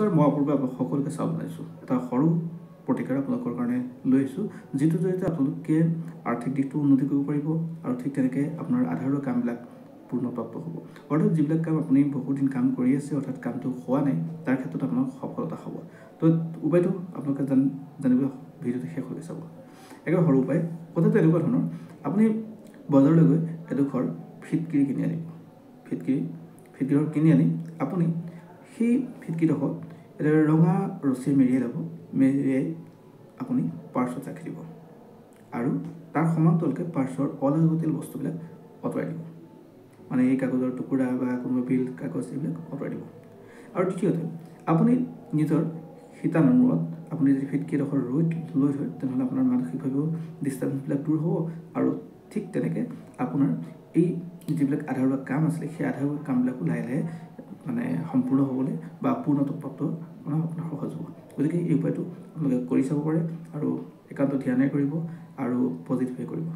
নমস্কাৰ, মই অপূৰ্ব সকলোকে চাব জনাইছোঁ। এটা সৰু প্ৰতিকাৰ আপোনালোকৰ কাৰণে লৈ আহিছোঁ, যিটোৰ জৰিয়তে আপোনালোকে আৰ্থিক দিশটো উন্নতি কৰিব পাৰিব আৰু ঠিক তেনেকৈ আপোনাৰ আধাৰৰ কামবিলাক পূৰ্ণপ্ৰাপ্ত হ'ব। অৰ্থাৎ যিবিলাক কাম আপুনি বহুদিন কাম কৰি আছে, অৰ্থাৎ কামটো হোৱা নাই, তাৰ ক্ষেত্ৰত আপোনাৰ সফলতা হ'ব। তো উপায়টো আপোনালোকে জানিব ভিডিঅ'টো শেষলৈকে চাব। একেবাৰে সৰু উপায়, কথাটো এনেকুৱা ধৰণৰ, আপুনি বজাৰলৈ গৈ এডোখৰ ফিটকিৰি কিনি আনিব। ফিটকিৰি কিনি আনি আপুনি সেই ফিটকিৰিডোখৰ এটা ৰঙা ৰছী মেৰিয়াই ল'ব। মেৰিয়াই আপুনি পাৰ্চত ৰাখি দিব আৰু তাৰ সমান্তৰালকৈ পাৰ্চৰ অলাগতিয়াল বস্তুবিলাক আঁতৰাই দিব। মানে এই কাগজৰ টুকুৰা বা কোনোবা বিল কাগজ এইবিলাক আঁতৰাই দিব। আৰু দ্বিতীয়তে, আপুনি নিজৰ শিতানৰ মূৰত আপুনি যদি ফিটকিৰিডোখৰ লৈ থয়, তেনেহ'লে আপোনাৰ মানসিকভাৱেও ডিষ্টাৰ্বেঞ্চবিলাক দূৰ হ'ব আৰু ঠিক তেনেকৈ আপোনাৰ এই যিবিলাক আধাৰুৱা কাম আছিলে, সেই আধাৰুৱা কামবিলাকো লাহে লাহে মানে সম্পূৰ্ণ হ'বলৈ বা পূৰ্ণত্বপ্ৰাপ্ত আপোনাৰ সহজ হ'ব। গতিকে এই উপায়টো আপোনালোকে কৰি চাব পাৰে আৰু একান্ত ধ্যানেৰে কৰিব আৰু পজিটিভে কৰিব।